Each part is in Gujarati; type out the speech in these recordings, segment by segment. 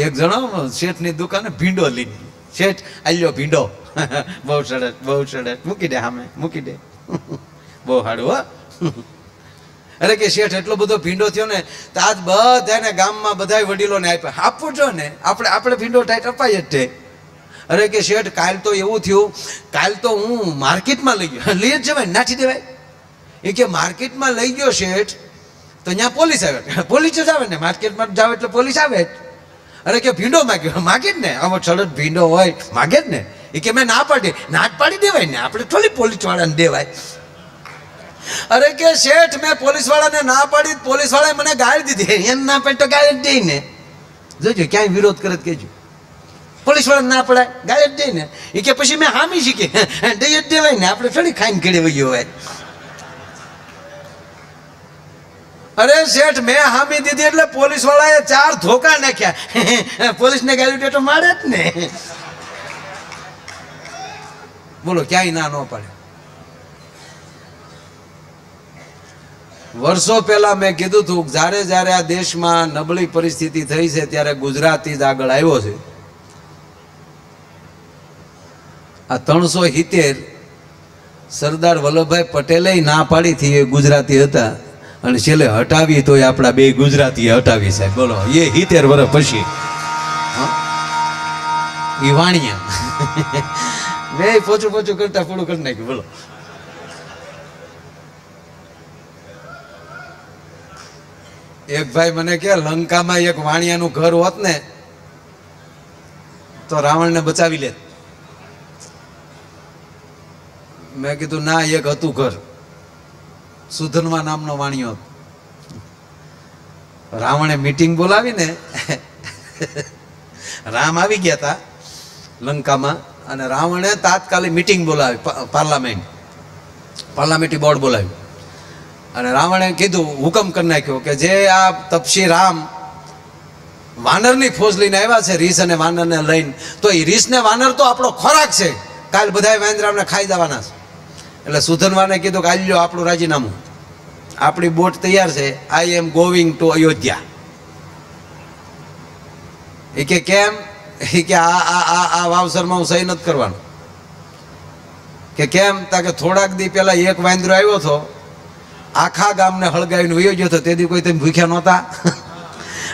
એક જણો શેઠની દુકાને ભીંડો લઈને, શેઠ આલ્યો ભીંડો, બહુ સરસ બહુ સરસ, મૂકી દે સામે મૂકી દે, બહુ સારું હો. અરે કે શેઠ એટલો બધો ભીંડો થયો ને તો આજ બધાને ગામમાં બધા વડીલોને આપ્યા, આપવું જો ને, આપણે ભીંડો ટાઈટ અપાય જ તે. અરે કે શેઠ કાલ તો એવું થયું, કાલ તો હું માર્કેટમાં લઈ ગયો, લઈ જ જવાય નાખી દેવાય. એ કે માર્કેટમાં લઈ ગયો શેઠ તો ત્યાં પોલીસ આવે, પોલીસ જ આવે ને, માર્કેટમાં જાવ એટલે પોલીસ આવે જ. અરે કે ભીંડો માગ્યો, માગે જ ને, આવો સરસ ભીંડો હોય માગે જ ને. એ કે મેં ના પાડી, ના જ પાડી દેવાય ને, આપણે થોડી પોલીસ વાળાને દેવાય. અરે કે શેઠ મેં પોલીસ વાળાને ના પાડી, પોલીસ વાળાએ મને ગાળી દીધી, એમ ના પાડી તો ગાળી જ દઈ ને. જોજો ક્યાંય વિરોધ કરે કેજો, પોલીસ વાળાને ના પડાય ગાળી જ દઈ ને. એ કે પછી મેં હામી શીખી, દઈ જ દેવાય ને, આપણે થોડી ખાઈને ઘડે વયો હોય. અરે શેઠ મેં હામી દીધી એટલે પોલીસ વાળાએ 4 ધોકા નાખ્યા, પોલીસને ગાળી દે તો મારે જ ને. બોલો ક્યાંય ના ન પાડે. વર્ષો પહેલા મેં કીધું હતું જ્યારે જ્યારે આ દેશમાં નબળી પરિસ્થિતિ થઈ છે ત્યારે ગુજરાતી જ આગળ આવ્યો છે. આ 370 સરદાર વલ્લભભાઈ પટેલે ના પાડી હતી, એ ગુજરાતી હતા, અને છેલ્લે હટાવી તો આપણા બે ગુજરાતીએ હટાવી સાહેબ. બોલો એ 70 વર્ષ પછી ઈ વાણિયા બે પોચું પોચું કરતા પૂરું કરી નાખ્યું. બોલો એક ભાઈ મને કે લંકામાં એક વાણિયાનું ઘર હોત ને તો રાવણને બચાવી લે. મેં કીધું ના, એક હતું ઘર, સુધનવા નામનો વાણિયો. રાવણે મીટિંગ બોલાવીને રામ આવી ગયા હતા લંકામાં, અને રાવણે તાત્કાલિક મીટિંગ બોલાવી, પાર્લામેન્ટરી બોર્ડ બોલાવ્યું. અને રાવણે કીધું, હુકમ કરી નાખ્યો કે જે આ તપસી રામ વાનરની ફોજ લઈને આવ્યા છે, રીસ અને વાનરને લઈને, તો એ રીસ ને વાનર તો આપણો ખોરાક છે, કાલ બધા વાંદરામને ખાઈ જવાના છે. એટલે સુધનવાને કીધું કે આલ્યો આપણું રાજીનામું, આપણી બોટ તૈયાર છે, આઈ એમ ગોઈંગ ટુ અયોધ્યા. એ કે કેમ? એ કે આ વાવસરમાં હું સહી નથી કરવાનું. કે કેમ? તા કે થોડાક દી પહેલા એક વાંદરો આવ્યો હતો, આખા ગામને હળગાવીને વયો ગયો હતો, તેથી કોઈ તમે ભૂખ્યા નહોતા.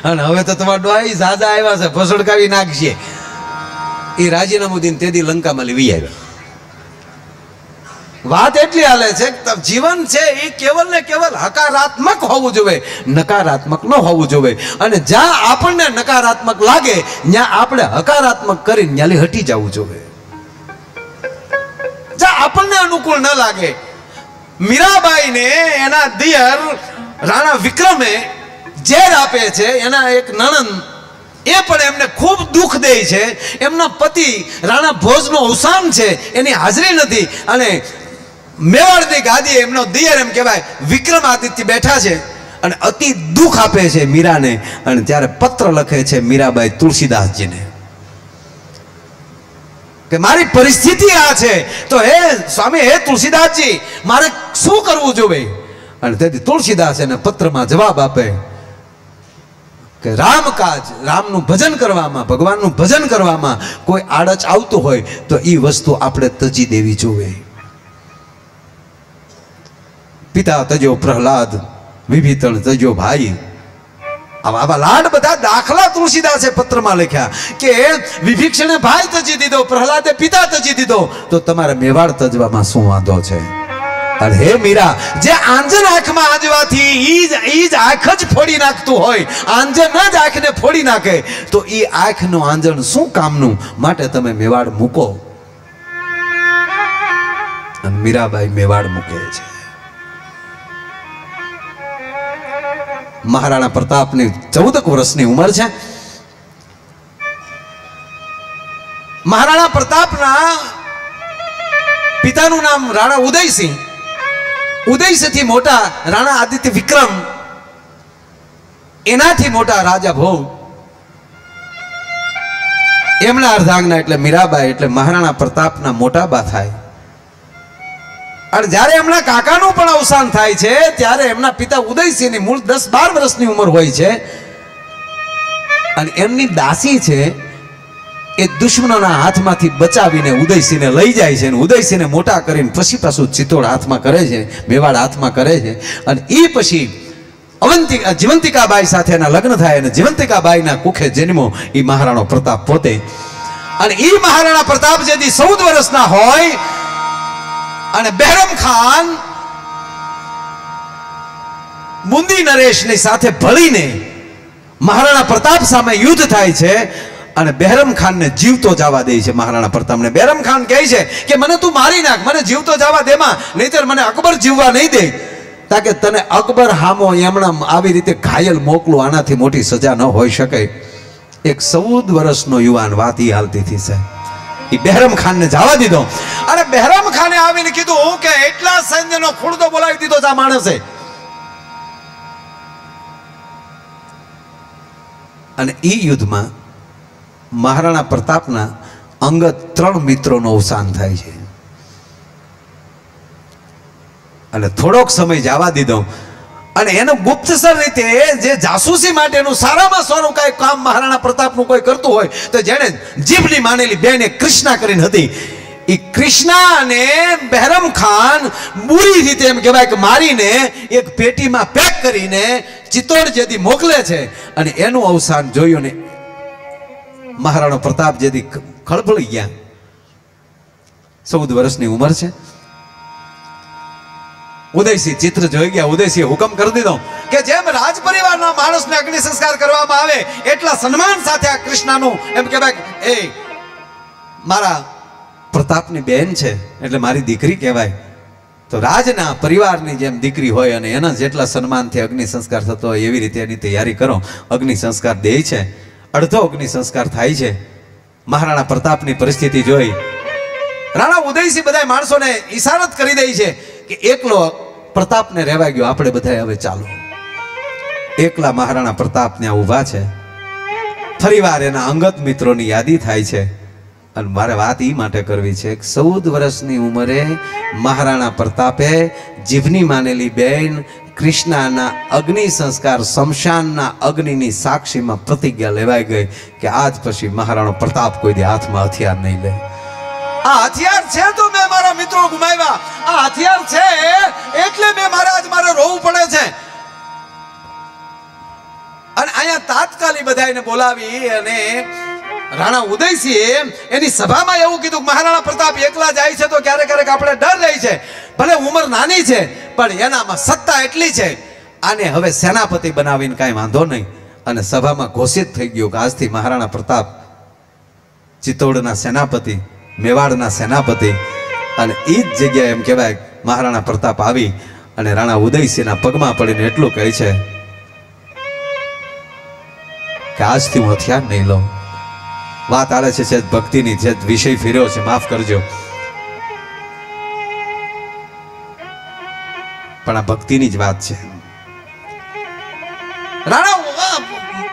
અને હવે તો તમારા ડોહા ઝાઝા આવ્યા છે, ફસડકાવી નાખશે. એ રાજીનામું દઈને તેથી લંકામાં લઈ આવ્યા. વાત એટલી હાલે છે કે જીવન છે એ કેવલ ને કેવલ હકારાત્મક હોવું જોઈએ, નકારાત્મક ન હોવું જોઈએ. અને જ્યાં આપણને નકારાત્મક લાગે ત્યાં આપણે હકારાત્મક કરીને ત્યાંથી હટી જવું જોઈએ. જ્યાં આપણને અનુકૂળ ન લાગે, મીરાબાઈને એના દિયર રાણા વિક્રમે ઝેર આપે છે, એના એક નણંદ એ પણ એમને ખૂબ દુઃખ દે છે. એમના પતિ રાણા ભોજનો અવસાન છે, એની હાજરી નથી, અને મેવાડની ગાદી એમનો દિયર એમ કહેવાય વિક્રમાદિત્ય બેઠા છે, અને અતિ દુઃખ આપે છે મીરાને. અને ત્યારે પત્ર લખે છે મીરાબાઈ તુલસીદાસજીને કે મારી પરિસ્થિતિ આ છે, તો હે સ્વામી, હે તુલસીદાસજી, મારે શું કરવું જોઈએ? અને તેથી તુલસીદાસ એને પત્રમાં જવાબ આપે કે રામકાજ, રામનું ભજન કરવામાં, ભગવાનનું ભજન કરવામાં કોઈ આડચ આવતું હોય તો એ વસ્તુ આપણે તજી દેવી જોઈએ. પિતા તજો પ્રહલાદ, વિભીષણ તજો ભાઈ. આવા લાડ બધા દાખલા તુલસીદાસે પત્રમાં લખ્યા કે વિભીષણે ભાઈ તજી દીધો, પ્રહલાદે પિતા તજી દીધો, તો તમારે મેવાડ તજવામાં શું વાંધો છે? અને હે મીરા, જે આંજન આંખમાં આંજવાથી ઈ જ આંખ જ ફોડી નાખતું હોય, આંજન જ આંખને ફોડી નાખે, તો ઈ આંખનું આંજણ શું કામનું? માટે તમે મેવાડ મૂકો. અને મીરાબાઈ મેવાડ મૂકે છે. મહારાણા પ્રતાપની 14 વર્ષની ઉંમર છે. મહારાણા પ્રતાપના પિતાનું નામ રાણા ઉદયસિંહ. ઉદયસિંહથી મોટા રાણા આદિત્ય વિક્રમ, એનાથી મોટા રાજા ભોગ, એમના અર્ધાંગના એટલે મીરાબાઈ એટલે મહારાણા પ્રતાપના મોટા બા થાય. અને જ્યારે એમના કાકાનું પણ અવસાન થાય છે ત્યારે એમના પિતા ઉદયસિંહની મૂળ 10-12 વર્ષની ઉંમર હોય છે. અને એમની દાસી છે એ દુશ્મનોના હાથમાંથી બચાવીને ઉદયસિંહને લઈ જાય છે અને ઉદયસિંહને મોટા કરીને પછી પાછું ચિત્તોડ હાથમાં કરે છે, મેવાડ હાથમાં કરે છે. અને એ પછી જીવંતિકાબાઈ સાથે એના લગ્ન થાય અને જીવંતિકાબાઈના કુખે જન્મો એ મહારાણો પ્રતાપ પોતે. અને એ મહારાણા પ્રતાપ જેથી 14 વર્ષના હોય અને બહેરમ ખાન મુંદી નરેશની સાથે ભળીને મહારાણા પ્રતાપ સામે યુદ્ધ થાય છે અને બહેરમ ખાનને જીવતો જવા દે છે. મહારાણા પ્રતાપને બહેરમ ખાન કહે છે કે મને તું મારી નાખ, મને જીવતો જવા દેમાં, નહીતર મને અકબર જીવવા નહીં દે. તાકે તને અકબર હામો એમણા આવી રીતે ઘાયલ મોકલું, આનાથી મોટી સજા ન હોઈ શકે. એક 14 વર્ષનો યુવાન વાત ઈ હાલતી હતી છે. એ બહેરમ ખાનને જવા દીધો અને બહેરમ ખાને આવીને કીધું કે એટલા સૈન્યનો ખુરદો બોલાવી દીધો આ માણસે. અને એ યુદ્ધમાં મહારાણા પ્રતાપના અંગત 3 મિત્રોનું અવસાન થાય છે. અને થોડોક સમય જવા દીધો અને એનું ગુપ્તસર રીતે જે જાસૂસી માટેનું સારામાં સારું કઈ કામ મહારાણા પ્રતાપનું કોઈ કરતું હોય તો જેને જીભની માનેલી બેને કૃષ્ણા કરીને હતી, એ કૃષ્ણા અને બહેરમ ખાન બુરી રીતે એમ કહેવાય કે મારીને એક પેટીમાં પેક કરીને ચિત્તોડ જેથી મોકલે છે. અને એનું અવસાન જોયું ને મહારાણો પ્રતાપ જેથી ખળભળી ગયા. 14 વર્ષની ઉંમર છે. ઉદયસિંહ ચિત્ર જોઈ ગયા. ઉદયસિંહ હુકમ કરી દીધો કે જેમ રાજ પરિવારના માણસને અગ્નિ સંસ્કાર કરવામાં આવે એટલા સન્માન સાથે આ કૃષ્ણાનું એમ કહેવાય એ મારા પ્રતાપની બેન છે એટલે મારી દીકરી કહેવાય. તો રાજના પરિવારની જેમ દીકરી હોય અને એના જેટલા સન્માનથી અગ્નિ સંસ્કાર થતો હોય એવી રીતે એની તૈયારી કરો. અગ્નિ સંસ્કાર દે છે. અડધો અગ્નિ સંસ્કાર થાય છે. મહારાણા પ્રતાપની પરિસ્થિતિ જોઈ રાણા ઉદયસિંહ બધા માણસોને ઈશારત કરી દે છે કે એકલો પ્રતાપને રહેવા ગયો, આપણે બધા હવે ચાલો. એકલા મહારાણા પ્રતાપ ત્યાં ઊભા છે. ફરીવાર એના અંગત મિત્રોની યાદી થાય છે. અને મારે વાત એ માટે કરવી છે કે 14 વર્ષની ઉંમરે મહારાણા પ્રતાપે જીભની માનેલી બેન કૃષ્ણાના અગ્નિ સંસ્કાર શમશાનના અગ્નિની સાક્ષીમાં પ્રતિજ્ઞા લેવાઈ ગઈ કે આજ પછી મહારાણો પ્રતાપ કોઈ દી હાથમાં હથિયાર નહીં લે. આ હથિયાર છે તો મેં મારા મિત્રો ગુમાવ્યા, આ હથિયાર છે એટલે મેં મારે રોવું પડે છે. અને અહીંયા તાત્કાલિક બધાને બોલાવી અને રાણા ઉદયસિંહ એની સભામાં એવું કીધું મહારાણા પ્રતાપ એકલા જાય છે તો ક્યારેક ક્યારેક આપણે ડર રહી છે, ભલે ઉંમર નાની છે પણ એનામાં સત્તા એટલી છે, આને હવે સેનાપતિ બનાવીને કાંઈ વાંધો નહીં. અને સભામાં ઘોષિત થઈ ગયું કે આજથી મહારાણા પ્રતાપ ચિત્તોડના સેનાપતિ, મેવાડના સેનાપતિ. અને એ જ જગ્યાએ એમ કહેવાય મહારાણા પ્રતાપ આવી અને રાણા ઉદયસિંહના પગમાં પડીને એટલું કહે છે કે આજથી હું હથિયાર નહીં લઉં. વાત આલે છે ભક્તિની, જે વિષય ફેર્યો છે માફ કરજો, પણ આ ભક્તિની જ વાત છે.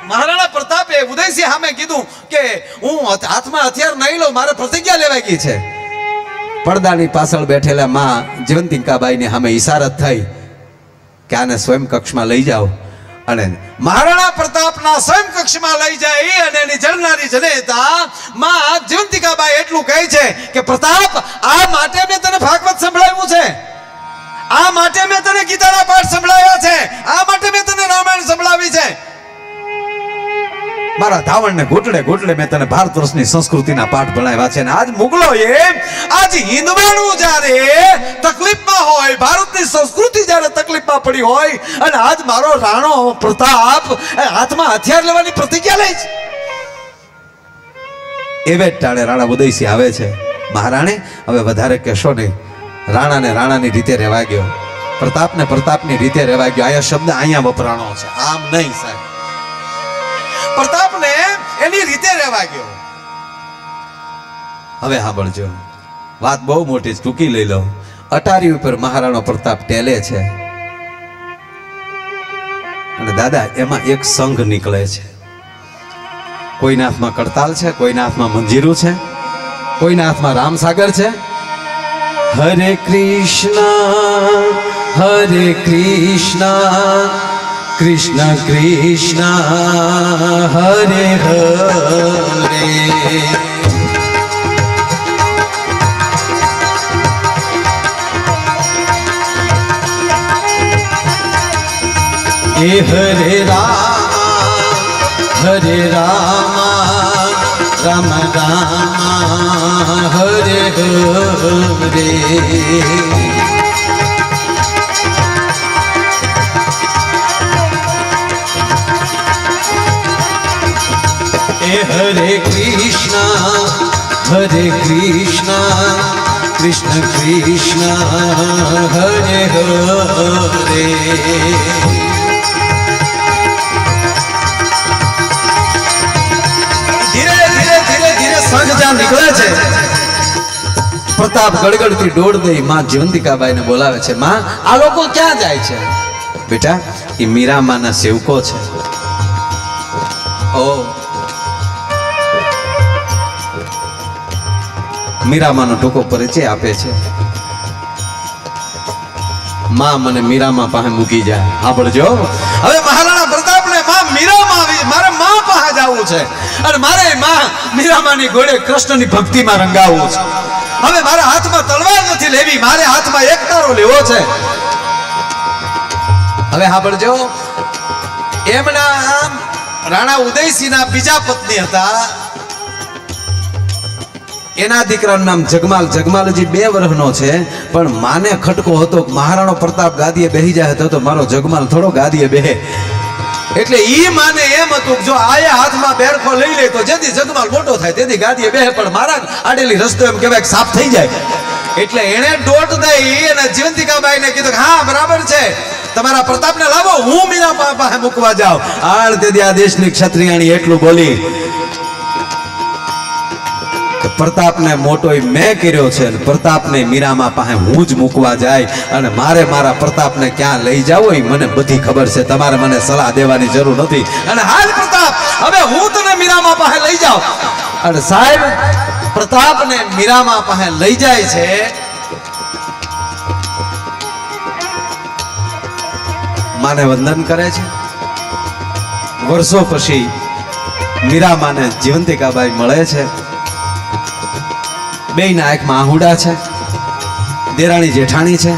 મહારાણા પ્રતાપે ઉદયસિંહ સામે કીધું કે હું હાથમાં હથિયાર નહીં લઉં, મારે પ્રતિજ્ઞા લેવાઈ ગઈ છે. પડદાની પાછળ બેઠેલા માં જીવંતિકાબાઈને સામે ઈશારત થઈ કે આને સ્વયં કક્ષમાં લઈ જાઓ. અને મહારાણા પ્રતાપના સ્વયં કક્ષમાં લઈ જાય અને એની જળનારી જનેતા માં જીવંતિકાબાઈ એટલું કહે છે કે પ્રતાપ, આ માટે મેં તને ભાગવત સંભળાવ્યું છે, આ માટે મેં તને ગીતાના પાઠ સંભળાવ્યા છે, આ માટે મેં તને રામાયણ સંભળાવી છે. મારા ધાવણને ઘૂંટડે ઘૂંટડે મેં તને ભારત વર્ષની સંસ્કૃતિના પાઠ ભણાવ્યા છે. અને આજ મુગલોએ, આજ હિંદવાણું જ્યારે તકલીફમાં હોય, ભારતની સંસ્કૃતિ જ્યારે તકલીફમાં પડી હોય અને આજ મારો રાણો પ્રતાપ હાથમાં હથિયાર લેવાની પ્રતિજ્ઞા લે છે. એવે ટાણે રાણા ઉદયસિંહ આવે છે. મહારાણી હવે વધારે કહેશો નહીં. રાણાને રાણાની રીતે રહેવા ગયો, પ્રતાપને પ્રતાપની રીતે રહેવા ગયો. આયા શબ્દ અહીંયા વપરાણો છે, આમ નહીં સાહેબ. પ્રતાપને એની રીતે રહેવા ગયો. હવે સાંભળજો, વાત બહુ મોટી, ટૂંકી લઈ લો. અટારી ઉપર મહારાણો પ્રતાપ ટેલે છે અને દાદા એમાં એક સંઘ નીકળે છે. કોઈના હાથમાં કડતાલ છે, કોઈના હાથમાં મંજીરું છે, કોઈના હાથમાં રામસાગર છે. હરે કૃષ્ણ कृष्ण कृष्ण हरे हरे हरे राम राम राम हरे हरे हरे कृष्णा कृष्ण कृष्ण हरे हरे निकले छे प्रताप गड़गड़ती दौड़ दे मां जीवंतिकाबाई ने बोलावे छे मां आ लोको क्या जाय छे बेटा ई मीरा मां ना सेवको छे ओ मीरा मां नो टूको परिचय आपे छे मां मने मीरा मां पासे मूकी जाय सांभळजो હવે મહારાણા પ્રતાપ ને मां मीरा मां આવી મારે मां પાસે જાવું છે અને મારે मां मीरा मां ની ઘોડે કૃષ્ણની ભક્તિમાં રંગાવવું છે હવે મારા હાથમાં તલવાર નથી લેવી મારે હાથમાં એક તારો લેવો છે હવે સાંભળજો એમના રાણા ઉદયસિંહના બીજા પત્ની હતા એના દીકરાનું નામ જગમાલ જગમાલજી 2 વર્ષનો છે પણ માને ખટકો હતો મહારાણો પ્રતાપ ગાદીએ બેહી જાય તો મારો જગમાલ થોડો ગાદીએ બેહે એટલે ઈ માને એમ હતું જો આયા હાથમાં બેરખો લઈ લે તો જેથી જગમાલ મોટો થાય તેથી ગાદીએ બેહે પણ મારા આડેલી રસ્તો એમ કહેવાય સાફ થઈ જાય એટલે એણે દોટ દઈ અને જીવંતિકાબાઈને કીધું કે હા બરાબર છે તમારા પ્રતાપને લાવો હું મીરા પાસે મૂકવા જાઉં આળ તેથી આ દેશની ક્ષત્રિયાણી એટલું બોલી प्रताप ने मोटो मैं कर्यो छे प्रताप ने मीरा मां पासे हूँ ज मूकवा जाय अने मारे मारा प्रताप ने क्या लई जावो ई मने बधी खबर छे तमारे मने सलाह देवानी जरूर नथी अने हाल प्रताप हवे हूँ तने मीरा मां पासे लई जाऊं अने साहेब प्रताप ने मीरा मां पासे लई जाय छे माने वंदन करे छे वर्षों पछी मीरा मां ने जीवंतिकाबाई मळे छे बेना आंख में आहुड़ा है देराणी जेठाणी है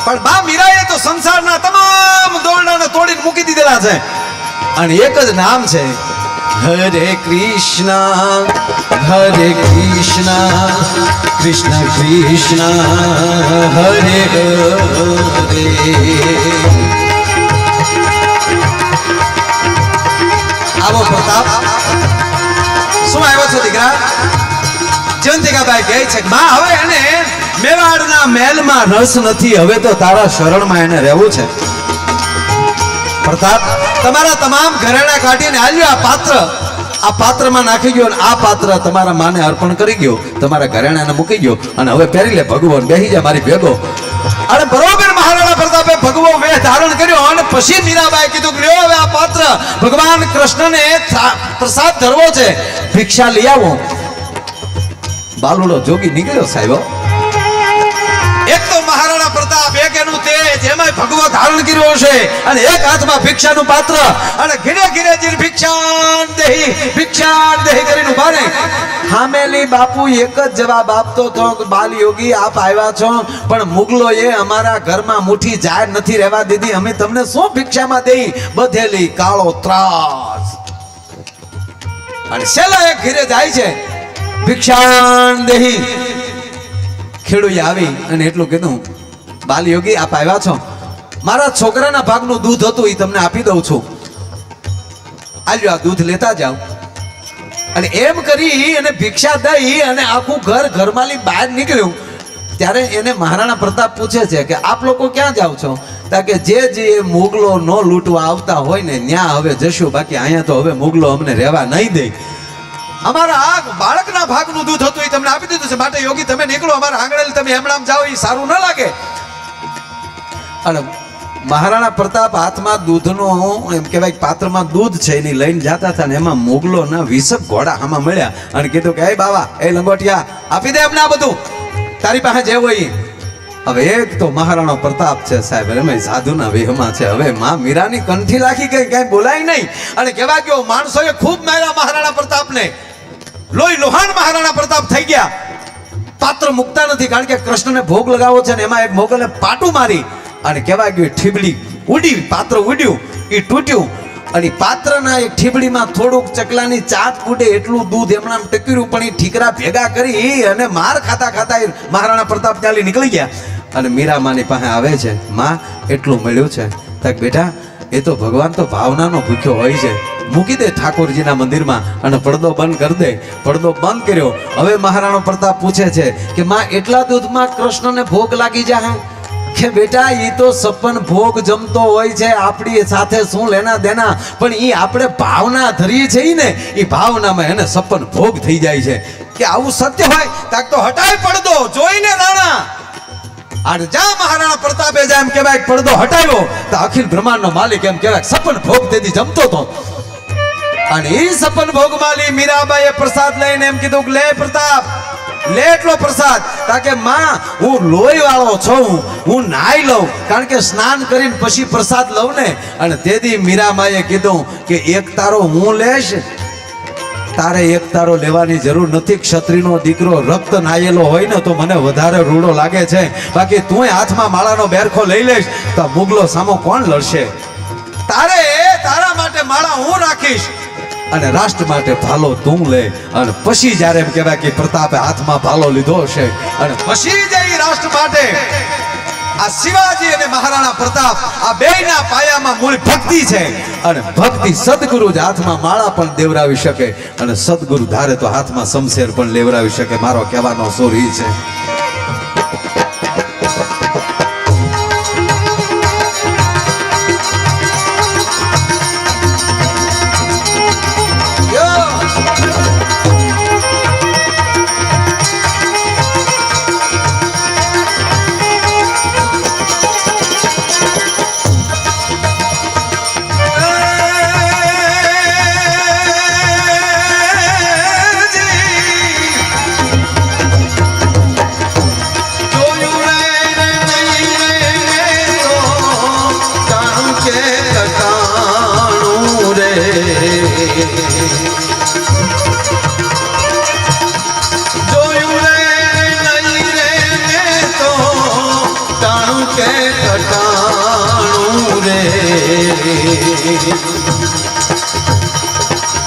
पण बा मीराए तो संसार ना तमाम दोरडा ने तोड़ी मूकी दीधेला छे अने एक ज नाम छे हरे कृष्णा कृष्ण कृष्ण हरे हरे आवो प्रताप શું આવ્યો છો દીકરા જીવંતિકાબાઈ કહે છે માં હવે એને મેવાડના મહેલમાં રસ નથી હવે તો તારા શરણમાં એને રહેવું છે પ્રતાપ તમારા તમામ ઘરેણા કાઢીને આલ્યો આ પાત્રમાં નાખી ગયો અને આ પાત્ર તમારા માને અર્પણ કરી ગયો તમારા ઘરેણાને મૂકી ગયો અને હવે પહેરી લે ભગવાન બેહી જા મારી ભેગો અને બરોબર મહારાણા પ્રતાપે ભગવો વેશ ધારણ કર્યો અને પછી મીરાબાઈ કીધું કે લ્યો હવે આ પાત્ર ભગવાન કૃષ્ણને પ્રસાદ ધરવો છે भिक्षा लई आवो बालुड़ो जोगी निकलो साहेब एक तो महाराणा प्रताप एक एनु तेज एमाय भगवो धारण कर्यो छे अने एक हाथमां भिक्षानुं पात्र अने घिरे घिरे जी भिक्षान देही करीने उभा रहे हामेली बापू एक ज जवाब आपतो तो बाल योगी आप आव्या छो पण मुगलोए अमारा घरमां मुठी जाय नथी रहेवा दीधी अमे तमने शुं भिक्षामां देई बधेली काळो त्रास सेला एक घिरे जाय छे भिक्षान देही खेडूए आवी अने एटલું કીધું बाल योगी आप आव्या छो मारा छोकराना भागनुं दूध हतुं ई तमने आपी दઉં છું आल्यो आ दूध लेता जाओ अने एम करी अने भिक्षा दई अने आखुं घर घरमाली बहार निकळ्યું त्यारे एने महाराणा प्रताप पूछे छे के आप लोको क्यां जाओ छो ताके जे जे मुगलो नो लूटवा आवता होय ने न्या हवे जशो बाकी आया तो हवे मुगलो अमने રહેવા नहीं दे अमारा आ बाळकना भागनुं दूध हतुं ई तमने आपी दीधुं छे माटे योगी तमे निकळो अमारा आंगणेल तमे हेमणाम जाओ ई साરું न लागे अने महाराणा प्रताप हाथ में दूध नो एम कहेवाय पात्र में दूध छे एनी लईने जाता था ने एमां मुगलो ना 20 घोड़ा आमा मळ्या अने कीधुं के ए बाबा ए लंगोटिया आपी दे अमने आ बधुं तारी पासे जे होय હવે એક તો મહારાણો પ્રતાપ છે સાહેબ, એમાં સાધુના વેહમાં છે. હવે માં મીરાની કંઠી લાગી ગઈ, કઈ બોલાય નહીં. અને કેવા ગયો માણસોએ ખૂબ માર્યા મહારાણા પ્રતાપને, લોહી લોહાણ મહારાણા પ્રતાપ થઈ ગયા. પાત્ર મુકતા નથી, કારણ કે કૃષ્ણને ભોગ લગાવો છે ને એમાં એક મોગલે પાટું મારી અને કેવા ગયું ઠીબડી ઉડી, પાત્ર ઉડ્યું, એ તૂટ્યું. અને પાત્રના એક ઠીબડીમાં થોડુંક ચકલાની ચાટ ઉડે એટલું દૂધ એમના ટક્યું, પણ એ ઠીકરા ભેગા કરી અને માર ખાતા ખાતા મહારાણા પ્રતાપ ચાલી નીકળી ગયા. અને મીરામાની પાસે આવે છે, માં એટલું મળ્યું છે. તક બેટા એ તો ભગવાન તો ભાવનાનો ભૂખ્યો હોય છે, મૂકી દે ઠાકોરજીના મંદિરમાં અને પડદો બંધ કરી દે. પડદો બંધ કર્યો. હવે મહારાણો પ્રતાપ પૂછે છે કે માં એટલા દૂધમાં કૃષ્ણને ભોગ લાગી જાય કે બેટા એ તો સપન ભોગ જમતો હોય છે, આપણી સાથે શું લેના દેના, પણ એ આપણે ભાવના ધરીએ છીએ ને એ ભાવનામાં એને સપન ભોગ થઈ જાય છે. કે આવું સત્ય હોય તાક તો હટાય પડદો જોઈને રાણા. અને જા મહારાણા પ્રતાપે જાય એમ કહેવાય પડદો હટાવ્યો તો અખિલ બ્રહ્માંડનો માલિક એમ કહેવાય સપન ભોગ તેથી જમતો હતો. અને એ સપન ભોગ માલી મીરાબાઈએ પ્રસાદ લઈને એમ કીધું કે લે પ્રતાપ લે એટલો પ્રસાદ, તાકે માં હું લોહી વાળો છું, હું નાઈ લઉં, કારણ કે સ્નાન કરીને પછી પ્રસાદ લઉં ને. અને તેથી મીરાબાઈએ કીધું કે એક તારો હું લેશ, તારે એક તારો લેવાની જરૂર નથી. ક્ષત્રિયનો દીકરો રક્ત નાયેલો હોય ને તો મને વધારે રૂડો લાગે છે, બાકી તું હાથમાં માળાનો બેરખો લઈ લઈશ તો મુગલો સામો કોણ લડશે? તારા માટે માળા હું રાખીશ અને રાષ્ટ્ર માટે ભાલો તું લે. અને પછી જ્યારે એમ કહેવાય કે પ્રતાપે હાથમાં ભાલો લીધો હશે અને પછી જઈ રાષ્ટ્ર માટે આ શિવાજી અને મહારાણા પ્રતાપ આ બેયના પાયામાં મૂળ ભક્તિ છે. અને ભક્તિ સદગુરુ જ હાથમાં માળા પણ દેવરાવી શકે અને સદગુરુ ધારે તો હાથમાં શમશેર પણ લેવરાવી શકે. મારો કહેવાનો સુર ઈ છે.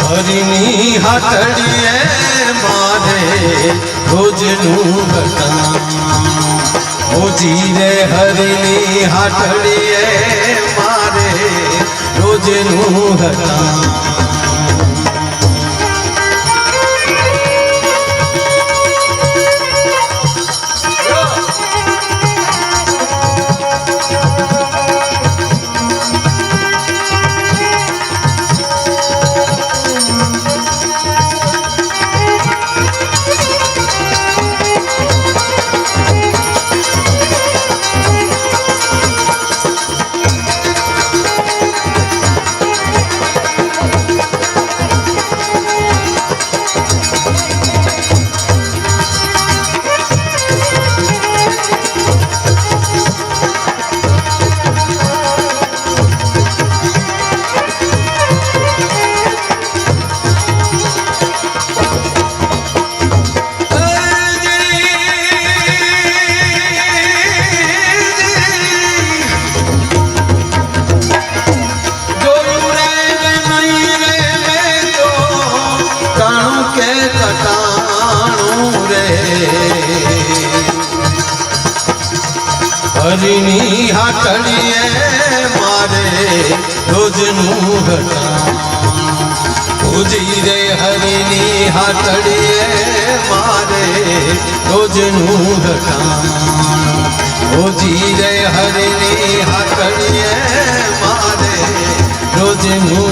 હરિની હાટડીએ મારે રોજનું ઘટાણ, ઓજી રે હરિની હાટડીએ મારે રોજનું ઘટાણ. હરિની હાટડીએ મારે રોજનું ઘટાણ, પૂજી રે હરિની હાટડીએ મારે રોજનું ઘટાણ, પૂજી રે હરિની હાટડીએ મારે રોજનું